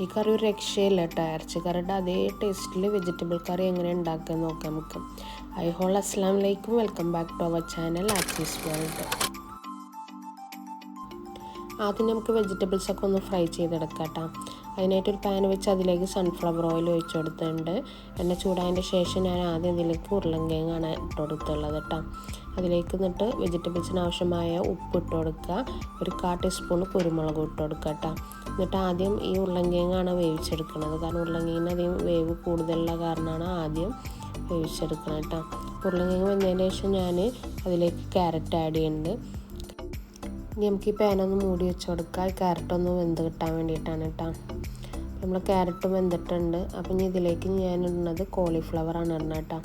ഈ കറി ഒരു രക്ഷയില്ല കേട്ടോ. ഇറച്ചിക്കറിയുടെ അതേ ടേസ്റ്റിൽ വെജിറ്റബിൾ കറി എങ്ങനെ ഉണ്ടാക്കാൻ നോക്കാം നമുക്ക്. അസ്സലാമു അലൈക്കും, welcome back to our channel ആക്ടീസ് വേൾഡ്. ആദ്യം നമുക്ക് വെജിറ്റബിൾസൊക്കെ ഒന്ന് ഫ്രൈ ചെയ്തെടുക്കാം കേട്ടോ. അതിനായിട്ടൊരു പാൻ വെച്ച് അതിലേക്ക് സൺഫ്ലവർ ഓയിൽ ഒഴിച്ചു കൊടുത്തിട്ടുണ്ട്. എണ്ണ ചൂടായതിൻ്റെ ശേഷം ഞാൻ ആദ്യം ഇതിലേക്ക് ഉരുളൻകിഴങ്ങാണ് ഇട്ട് കൊടുത്തുള്ളത് കേട്ടോ. അതിലേക്ക് എന്നിട്ട് വെജിറ്റബിൾസിന് ആവശ്യമായ ഉപ്പ് ഇട്ട് കൊടുക്കുക, ഒരു 1/4 ടീസ്പൂൺ കുരുമുളക് ഇട്ട് കൊടുക്കുക കേട്ടോ. എന്നിട്ട് ആദ്യം ഈ ഉരുളൻകിഴങ്ങാണ് വേവിച്ചെടുക്കുന്നത്, കാരണം ഉരുളൻകിഴങ്ങിന് അധികം വേവ് കൂടുതലുള്ള കാരണമാണ് ആദ്യം വേവിച്ചെടുക്കുന്നത് കേട്ടോ. ഉരുളൻകിഴങ്ങ് വെന്തതിന് ശേഷം ഞാൻ അതിലേക്ക് ക്യാരറ്റ് ആഡ് ചെയ്യുന്നുണ്ട്. ഇനി നമുക്ക് ഈ പാനൊന്ന് മൂടി വെച്ച് കൊടുക്കുക, ഈ ക്യാരറ്റൊന്ന് വെന്ത് കിട്ടാൻ വേണ്ടിയിട്ടാണ് കേട്ടോ. നമ്മൾ ക്യാരറ്റും വെന്തിട്ടുണ്ട്. അപ്പം ഇനി ഇതിലേക്ക് ഞാൻ ഇടുന്നത് കോളിഫ്ലവറാണ് ഇടുന്നത് കേട്ടോ.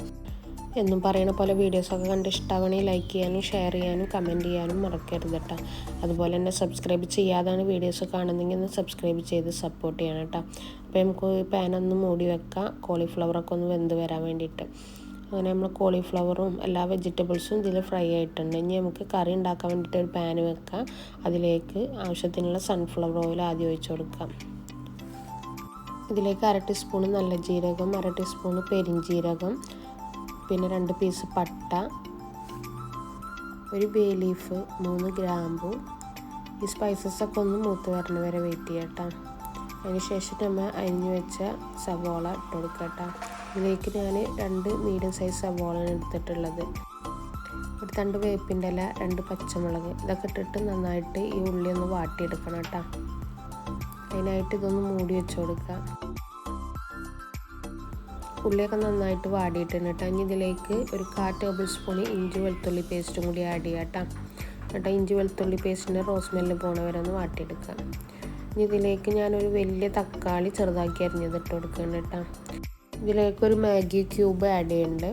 എന്നും പറയുന്ന പോലെ വീഡിയോസൊക്കെ കണ്ട് ഇഷ്ടമാണെങ്കിൽ ലൈക്ക് ചെയ്യാനും ഷെയർ ചെയ്യാനും കമൻറ്റ് ചെയ്യാനും മറക്കരുത് കേട്ടോ. അതുപോലെ തന്നെ സബ്സ്ക്രൈബ് ചെയ്യാതാണ് വീഡിയോസ് കാണുന്നെങ്കിൽ ഒന്ന് സബ്സ്ക്രൈബ് ചെയ്ത് സപ്പോർട്ട് ചെയ്യണം കേട്ടോ. അപ്പോൾ നമുക്ക് ഈ പാനൊന്ന് മൂടി വെക്കാം, കോളിഫ്ലവറൊക്കെ ഒന്ന് വെന്ത് വരാൻ വേണ്ടിയിട്ട്. അങ്ങനെ നമ്മൾ കോളിഫ്ലവറും എല്ലാ വെജിറ്റബിൾസും ഇതിൽ ഫ്രൈ ആയിട്ടുണ്ട്. ഇനി നമുക്ക് കറി ഉണ്ടാക്കാൻ വേണ്ടിയിട്ട് ഒരു പാൻ വെക്കാം. അതിലേക്ക് ആവശ്യത്തിനുള്ള സൺഫ്ലവർ ഓയിൽ ആദ്യം ഒഴിച്ച് കൊടുക്കാം. ഇതിലേക്ക് 1/2 ടീസ്പൂൺ നല്ല ജീരകം, 1/2 ടീസ്പൂൺ പെരിഞ്ജീരകം, പിന്നെ 2 പീസ് പട്ട, ഒരു ബേ ലീഫ്, 3 ഗ്രാമ്പു. ഈ സ്പൈസസൊക്കെ ഒന്ന് മൂത്ത് വരണ വരെ വെയിറ്റ് ചെയ്യാം കേട്ടോ. അതിന് ശേഷം നമ്മൾ അരിഞ്ഞ് വെച്ച സവോള ഇട്ട് കൊടുക്കാം കേട്ടോ. ഇതിലേക്ക് ഞാൻ 2 മീഡിയം സൈസ് സവോളയാണ് എടുത്തിട്ടുള്ളത്. ഒരു തണ്ട് വേപ്പിൻ്റെ ഇല, 2 പച്ചമുളക്, ഇതൊക്കെ ഇട്ടിട്ട് നന്നായിട്ട് ഈ ഉള്ളി ഒന്ന് വാട്ടിയെടുക്കണം കേട്ടോ. അതിനായിട്ട് ഇതൊന്ന് മൂടി വെച്ച് കൊടുക്കുക. ഉള്ളിയൊക്കെ നന്നായിട്ട് വാടിയിട്ടുണ്ട് കേട്ടോ. ഇനി ഇതിലേക്ക് ഒരു 1/4 ടേബിൾ സ്പൂൺ ഇഞ്ചി വെളുത്തുള്ളി പേസ്റ്റും കൂടി ആഡ് ചെയ്യാം കേട്ടോ. ഇഞ്ചി വെളുത്തുള്ളി പേസ്റ്റിൻ്റെ റോസ്മെല്ല് പോണ വരെ ഒന്ന് വാട്ടിയെടുക്കാം. ഇനി ഇതിലേക്ക് ഞാനൊരു വലിയ തക്കാളി ചെറുതാക്കി അരിഞ്ഞത് ഇട്ട് കൊടുക്കുന്നുണ്ട് കേട്ടോ. ഇതിലേക്കൊരു മാഗി ക്യൂബ് ആഡ് ചെയ്യുന്നുണ്ട്.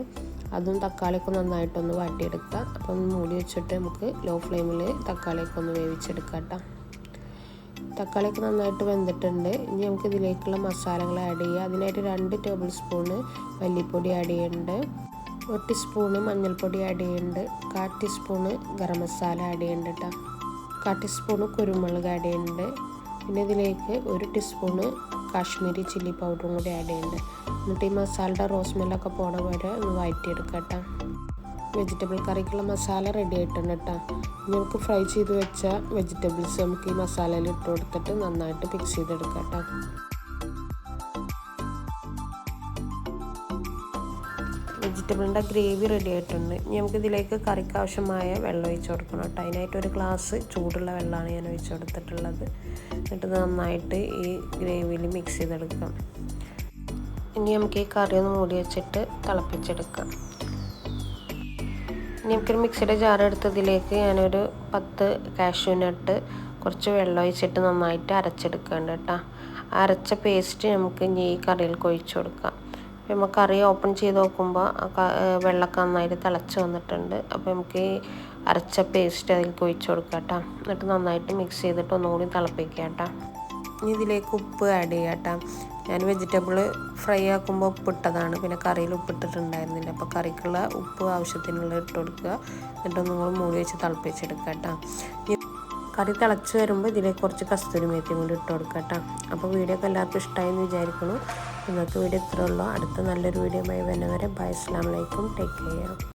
അതും തക്കാളിയൊക്കെ നന്നായിട്ടൊന്ന് വാട്ടിയെടുക്കുക. അപ്പം ഒന്ന് മൂടി വെച്ചിട്ട് നമുക്ക് ലോ ഫ്ലെയിമിൽ തക്കാളിയൊക്കെ ഒന്ന് വേവിച്ചെടുക്കാം കേട്ടോ. തക്കാളിയൊക്കെ നന്നായിട്ട് വെന്തിട്ടുണ്ട്. ഇനി നമുക്ക് ഇതിലേക്കുള്ള മസാലകൾ ആഡ് ചെയ്യുക. അതിനായിട്ട് 2 ടേബിൾ സ്പൂണ് മല്ലിപ്പൊടി ആഡ് ചെയ്യുന്നുണ്ട്, 1 ടീസ്പൂണ് മഞ്ഞൾപ്പൊടി ആഡ് ചെയ്യുന്നുണ്ട്, 1/4 ടീസ്പൂണ് ഗരം മസാല ആഡ് ചെയ്യുന്നുണ്ട് കേട്ടോ, 1/4 ടീസ്പൂണ് കുരുമുളക് ആഡ് ചെയ്യുന്നുണ്ട്. പിന്നെ ഇതിലേക്ക് 1 ടീസ്പൂണ് കാശ്മീരി ചില്ലി പൗഡറും കൂടി ആഡ് ചെയ്യുന്നുണ്ട്. എന്നിട്ട് ഈ മസാലയുടെ റോസ്മെല്ലൊക്കെ പോണ വരെ ഒന്ന് വഴറ്റിയെടുക്കാം കേട്ടോ. വെജിറ്റബിൾ കറിക്കുള്ള മസാല റെഡി ആയിട്ടുണ്ട് കേട്ടോ. ഇനി നമുക്ക് ഫ്രൈ ചെയ്ത് വെച്ച വെജിറ്റബിൾസ് നമുക്ക് ഈ മസാലയിൽ ഇട്ട് കൊടുത്തിട്ട് നന്നായിട്ട് മിക്സ് ചെയ്തെടുക്കാം കേട്ടോ. വെജിറ്റബിളിൻ്റെ ഗ്രേവി റെഡി ആയിട്ടുണ്ട്. ഇനി നമുക്ക് ഇതിലേക്ക് കറിക്ക് ആവശ്യമായ വെള്ളം ഒഴിച്ച് കൊടുക്കണം കേട്ടോ. അതിനായിട്ട് ഒരു ഗ്ലാസ് ചൂടുള്ള വെള്ളമാണ് ഞാൻ ഒഴിച്ച് കൊടുത്തിട്ടുള്ളത്. എന്നിട്ട് നന്നായിട്ട് ഈ ഗ്രേവിയിൽ മിക്സ് ചെയ്തെടുക്കാം. ഇനി നമുക്ക് ഈ കറി ഒന്ന് മൂടി വെച്ചിട്ട് തിളപ്പിച്ചെടുക്കാം. ഇനി നമുക്കൊരു മിക്സിയുടെ ജാർ എടുത്തതിലേക്ക് ഞാനൊരു 10 കാഷ്യൂ നട്ട് കുറച്ച് വെള്ളം ഒഴിച്ചിട്ട് നന്നായിട്ട് അരച്ചെടുക്കുന്നുണ്ട് കേട്ടോ. അരച്ച പേസ്റ്റ് നമുക്ക് ഇനി ഈ കറിയിലേക്ക് ഒഴിച്ച് കൊടുക്കാം. അപ്പോൾ നമ്മൾ കറി ഓപ്പൺ ചെയ്ത് നോക്കുമ്പോൾ വെള്ളമൊക്കെ നന്നായിട്ട് തിളച്ച് വന്നിട്ടുണ്ട്. അപ്പോൾ നമുക്ക് ഈ അരച്ച പേസ്റ്റ് അതിലേക്ക് ഒഴിച്ച് കൊടുക്കാം കേട്ടോ. എന്നിട്ട് നന്നായിട്ട് മിക്സ് ചെയ്തിട്ട് ഒന്നുകൂടി തിളപ്പിക്കുക കേട്ടോ. ഇനി ഇതിലേക്ക് ഉപ്പ് ആഡ് ചെയ്യാം കേട്ടോ. ഞാൻ വെജിറ്റബിൾ ഫ്രൈ ആക്കുമ്പോൾ ഉപ്പിട്ടതാണ്, പിന്നെ കറിയിൽ ഉപ്പിട്ടിട്ടുണ്ടായിരുന്നില്ല. അപ്പോൾ കറിക്കുള്ള ഉപ്പ് ആവശ്യത്തിനുള്ള ഇട്ട് കൊടുക്കുക. എന്നിട്ട് നിങ്ങൾ മൂടി വെച്ച് തിളപ്പിച്ചെടുക്കുക കേട്ടോ. കറി തിളച്ച് വരുമ്പോൾ ഇതിലേക്ക് കുറച്ച് കസ്തൂരി മേത്തിയും കൂടി ഇട്ട് കൊടുക്കുക കേട്ടോ. അപ്പോൾ വീഡിയോ ഒക്കെ എല്ലാവർക്കും ഇഷ്ടമായെന്ന് വിചാരിക്കുന്നു. നിങ്ങൾക്ക് വീഡിയോ ഇത്രയേ ഉള്ളൂ. അടുത്ത നല്ലൊരു വീഡിയോ ആയി വരുന്നവരെ ബൈ, അസ്സലാമു അലൈക്കും, ടേക്ക് കെയർ.